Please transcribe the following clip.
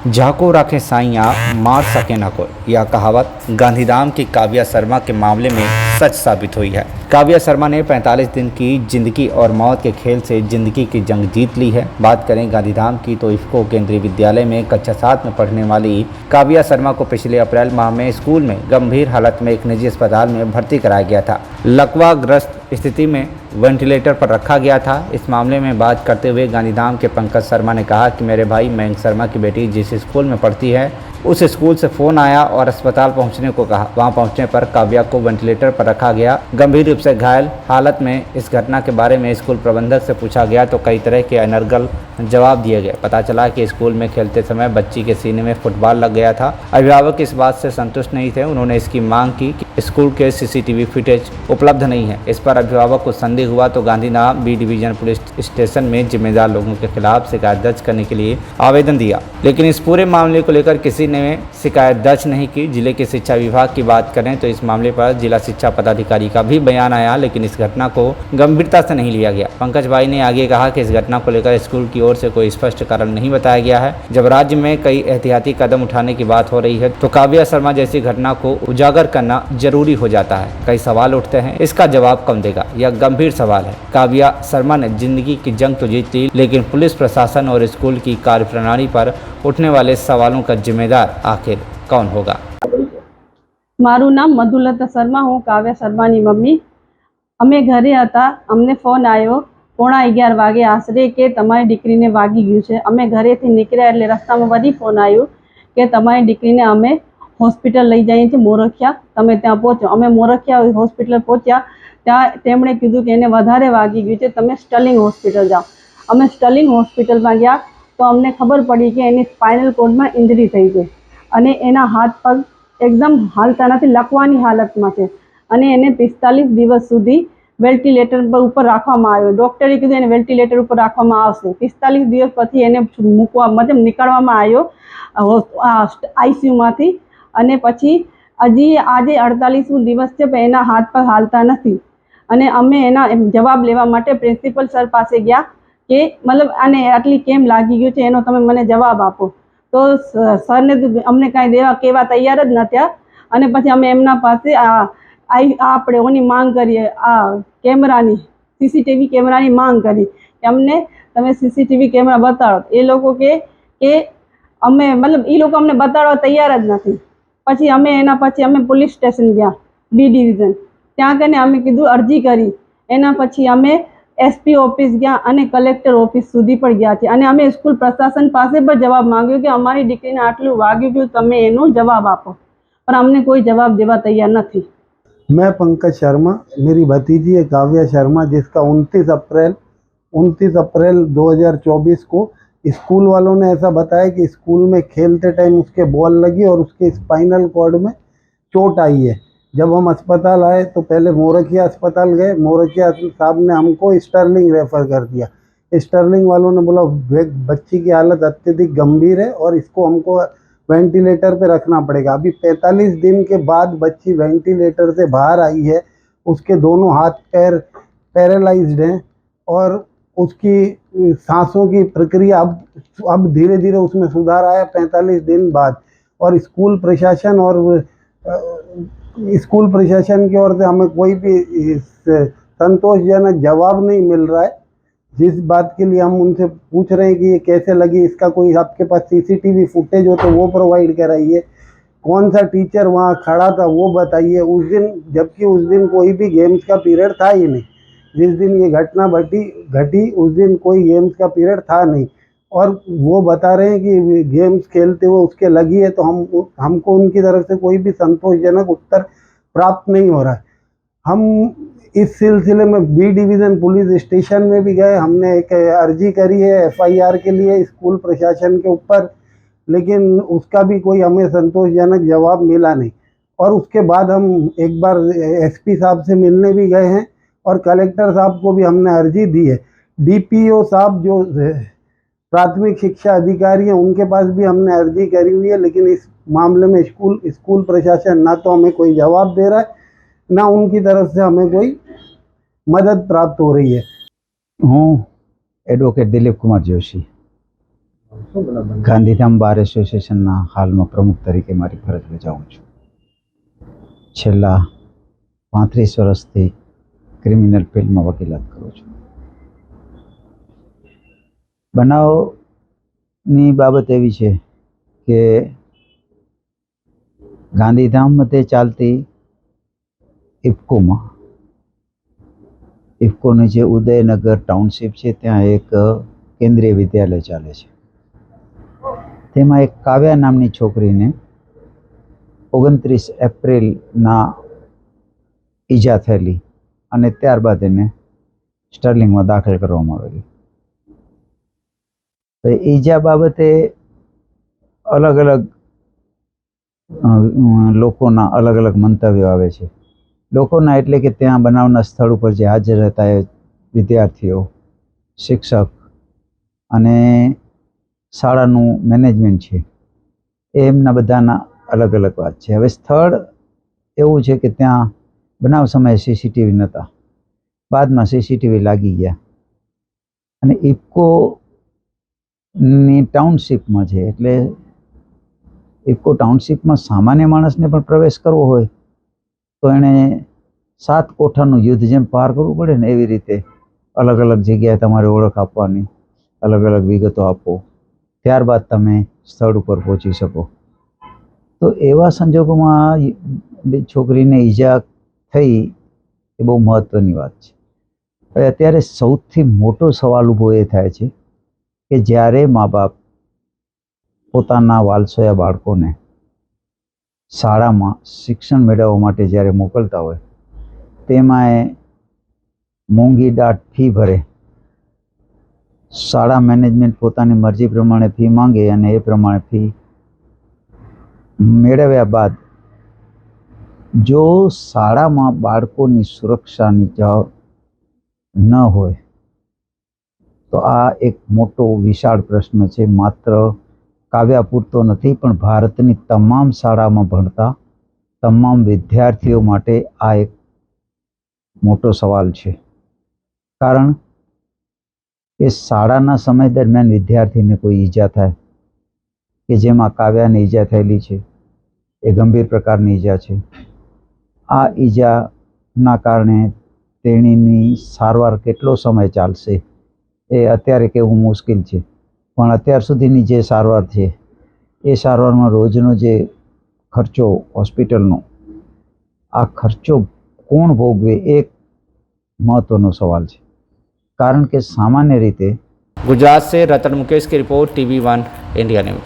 झाको राखे साइया मार सके न कोई, यह कहावत गांधीधाम की काव्या शर्मा के मामले में सच साबित हुई है। काव्या शर्मा ने 45 दिन की जिंदगी और मौत के खेल से जिंदगी की जंग जीत ली है। बात करें गांधीधाम की तो इफ्को केंद्रीय विद्यालय में कक्षा 7 में पढ़ने वाली काव्या शर्मा को पिछले अप्रैल माह में स्कूल में गंभीर हालत में एक निजी अस्पताल में भर्ती कराया गया था। लकवाग्रस्त स्थिति में वेंटिलेटर पर रखा गया था। इस मामले में बात करते हुए गांधीधाम के पंकज शर्मा ने कहा कि मेरे भाई मयंक शर्मा की बेटी जिस स्कूल में पढ़ती है उस स्कूल से फ़ोन आया और अस्पताल पहुंचने को कहा। वहां पहुंचने पर काव्या को वेंटिलेटर पर रखा गया। गंभीर रूप से घायल हालत में इस घटना के बारे में स्कूल प्रबंधक से पूछा गया तो कई तरह के अनर्गल जवाब दिए गए। पता चला कि स्कूल में खेलते समय बच्ची के सीने में फुटबॉल लग गया था। अभिभावक इस बात से संतुष्ट नहीं थे। उन्होंने इसकी मांग की कि स्कूल के सीसीटीवी फुटेज उपलब्ध नहीं है। इस पर अभिभावक को संदेह हुआ तो Gandhidham B division police station में जिम्मेदार लोगों के खिलाफ शिकायत दर्ज करने के लिए आवेदन दिया, लेकिन इस पूरे मामले को लेकर किसी ने शिकायत दर्ज नहीं की। जिले के शिक्षा विभाग की बात करें तो इस मामले पर जिला शिक्षा पदाधिकारी का भी बयान आया, लेकिन इस घटना को गंभीरता से नहीं लिया गया। पंकज भाई ने आगे कहा कि इस घटना को लेकर स्कूल की ओर से कोई स्पष्ट कारण नहीं बताया गया है। जब राज्य में कई एहतियाती कदम उठाने की बात हो रही है तो काव्या शर्मा जैसी घटना को उजागर करना जरूरी हो जाता है। कई सवाल उठते हैं, इसका जवाब कौन देगा? यह गंभीर सवाल है। काव्या शर्मा ने जिंदगी की जंग तो जीत ली, लेकिन पुलिस प्रशासन और स्कूल की कार्यप्रणाली पर उठने वाले सवालों का जिम्मेदार आखिर कौन होगा? मारू नाम मधुलता शर्मा, हूँ काव्या शर्मा नी मम्मी। अमे घरे हता, अमने फोन आयो 11:15 वागे आश्रे के तमारी दीकरीने वागी गयुं छे। अमे घरेथी निकळ्या एटले रસ્તામાં वरी फोन आयो के तमारी दीकरीने अमे होस्पिटल लई जईए छीए मोरखिया, तमे त्यां पहोंचो। अमे मोरखिया होस्पिटल पहोंच्या त्यां तेमणे कीधुं के एने वधारे वागी गयुं छे, तमे स्टर्लिंग होस्पिटल जाओ। अमे स्टर्लिंग होस्पिटलमां गया तो अमने खबर पड़ी कि एनी स्पाइनल कोर्डमां इंजरी थई छे અને એના હાથ પગ એકદમ હાલતા નથી, લકવાની હાલતમાં છે અને એને 45 દિવસ સુધી વેન્ટિલેટર ઉપર રાખવામાં આવ્યો। ડોક્ટરે કીધું એને વેન્ટિલેટર ઉપર રાખવામાં આવશે। 45 દિવસ પછી એને મૂકવા મતલબ નીકાળવામાં આવ્યો આઈસીયુમાંથી અને પછી હજી આજે 48મો દિવસ છે પણ એના હાથ પગ હાલતા નથી અને અમે એના જવાબ લેવા માટે પ્રિન્સિપલ સર પાસે ગયા કે મતલબ આને આટલી કેમ લાગી ગયું છે એનો તમે મને જવાબ આપો। तो सर ने अमने कहीं देवा केवा तैयार ज नत्या अने पछी अमे एमना पासे आपणे ओनी मांग करी, आ केमरानी सीसीटीवी केमरानी मांग करी कि अमने तमे सीसीटीवी केमरा बताड़ो। ए लोको के अमे मतलब ई लोको अमने बताड़वा तैयार ज नथी। पछी अमे एना पछी अमे पुलिस स्टेशन गया बी डिविजन, त्यां कने अमे कीधुं अर्जी करी। एना पछी अमे एसपी ऑफिस गया अने कलेक्टर ऑफिस सुधी पण गया छे अने अमे स्कूल प्रशासन पासे पण जवाब मांग्यो कि अमारी दीकरीने आटलुं वाग्युं छे, तमे एनो जवाब आपो, पर अमने कोई जवाब देवा तैयार नहीं। मैं पंकज शर्मा, मेरी भतीजी है काव्या शर्मा, जिसका 29 अप्रैल 2024 को स्कूल वालों ने ऐसा बताया कि स्कूल में खेलते टाइम उसके बॉल लगी और उसके स्पाइनल कॉर्ड में चोट आई है। जब हम अस्पताल आए तो पहले मोरखिया अस्पताल गए, मोरखिया साहब ने हमको स्टर्लिंग रेफ़र कर दिया। स्टर्लिंग वालों ने बोला बच्ची की हालत अत्यधिक गंभीर है और इसको हमको वेंटिलेटर पे रखना पड़ेगा। अभी 45 दिन के बाद बच्ची वेंटिलेटर से बाहर आई है। उसके दोनों हाथ पैर पैरालाइज्ड हैं और उसकी सांसों की प्रक्रिया अब धीरे धीरे उसमें सुधार आया 45 दिन बाद। और स्कूल प्रशासन की ओर से हमें कोई भी संतोषजनक जवाब नहीं मिल रहा है। जिस बात के लिए हम उनसे पूछ रहे हैं कि ये कैसे लगी, इसका कोई आपके पास सीसीटीवी फुटेज हो तो वो प्रोवाइड कराइए, कौन सा टीचर वहाँ खड़ा था वो बताइए उस दिन, जबकि उस दिन कोई भी गेम्स का पीरियड था ही नहीं। जिस दिन ये घटना घटी उस दिन कोई गेम्स का पीरियड था नहीं और वो बता रहे हैं कि गेम्स खेलते हुए उसके लगी है, तो हमको उनकी तरफ से कोई भी संतोषजनक उत्तर प्राप्त नहीं हो रहा है। हम इस सिलसिले में बी डिवीज़न पुलिस स्टेशन में भी गए, हमने एक अर्जी करी है एफआईआर के लिए स्कूल प्रशासन के ऊपर, लेकिन उसका भी कोई हमें संतोषजनक जवाब मिला नहीं। और उसके बाद हम एक बार एसपी साहब से मिलने भी गए हैं और कलेक्टर साहब को भी हमने अर्जी दी है। डीपीओ साहब जो प्राथमिक शिक्षा अधिकारी हैं उनके पास भी हमने अर्जी करी हुई है, लेकिन इस मामले में स्कूल प्रशासन ना तो हमें कोई जवाब दे रहा है, ना उनकी तरफ से हमें कोई मदद प्राप्त हो रही है। हूँ एडवोकेट दिलीप कुमार जोशी। ગાંધીધામ બાર એસોસિએશનના હાલમાં પ્રમુખ તરીકે મારી ફરજ બજાવું છું. છેલ્લા 35 વર્ષથી ક્રિમિનલ ફિલ્ડમાં વકીલાત કરું છું. બનાવની બાબત એવી છે કે ગાંધીધામ મધ્યે ચાલતી ઇફકોની જે ઉદયનગર ટાઉનશીપ છે ત્યાં એક કેન્દ્રીય વિદ્યાલય ચાલે છે. તેમાં એક કાવ્યા નામની છોકરીને 29 એપ્રિલના ઈજા થયેલી અને ત્યારબાદ એને સ્ટર્લિંગમાં દાખલ કરવામાં આવેલી. તો ઈજા બાબતે અલગ અલગ લોકોના અલગ અલગ મંતવ્યો આવે છે. લોકોના એટલે કે ત્યાં બનાવના સ્થળ ઉપર જે હાજર હતા એ વિદ્યાર્થીઓ, શિક્ષક અને શાળાનું મેનેજમેન્ટ છે, એમના બધાના અલગ અલગ વાત છે. હવે સ્થળ એવું છે કે ત્યાં બનાવ સમયે સીસીટીવી નહોતા, બાદમાં સીસીટીવી લાગી ગયા અને ઇફકોની ટાઉનશીપમાં છે એટલે ઇફકો ટાઉનશીપમાં સામાન્ય માણસને પણ પ્રવેશ કરવો હોય તો એણે 7 કોઠાનું યુદ્ધ જેમ પાર કરવું પડે ને એવી રીતે અલગ અલગ જગ્યાએ તમારે ઓળખ આપવાની, અલગ અલગ વિગતો આપો, ત્યારબાદ તમે સ્થળ ઉપર પહોંચી શકો. તો એવા સંજોગોમાં છોકરીને ઈજા થઈ એ બહુ મહત્ત્વની વાત છે. હવે અત્યારે સૌથી મોટો સવાલ ઊભો એ થાય છે કે જ્યારે મા બાપ પોતાના વાલસોયા બાળકોને શાળામાં શિક્ષણ મેળવવા માટે જ્યારે મોકલતા હોય તેમાં એ મોંઘી દાટ ફી ભરે, શાળા મેનેજમેન્ટ પોતાની મરજી પ્રમાણે ફી માંગે અને એ પ્રમાણે ફી મેળવ્યા બાદ જો શાળામાં બાળકોની સુરક્ષાની ન હોય તો આ એક મોટો વિશાળ પ્રશ્ન છે. માત્ર કાવ્યા પૂરતો નથી પણ ભારતની તમામ શાળામાં ભણતા તમામ વિદ્યાર્થીઓ માટે આ એક મોટો સવાલ છે. કારણ કે શાળાના સમય દરમિયાન વિદ્યાર્થીને કોઈ ઈજા થાય કે જેમાં કાવ્યાને ઈજા થયેલી છે, એ ગંભીર પ્રકારની ઈજા છે. આ ઈજાના કારણે તેણીની સારવાર કેટલો સમય ચાલશે એ અત્યારે કહેવું મુશ્કેલ છે, પણ અત્યાર સુધીની જે સારવાર છે એ સારવારમાં રોજનો જે ખર્ચો હોસ્પિટલનો, આ ખર્ચો કોણ ભોગવે એક મહત્ત્વનો સવાલ છે. કારણ કે સામાન્ય રીતે गुजरात से रतन मुकेश की रिपोर्ट, TV1 इंडिया न्यूज.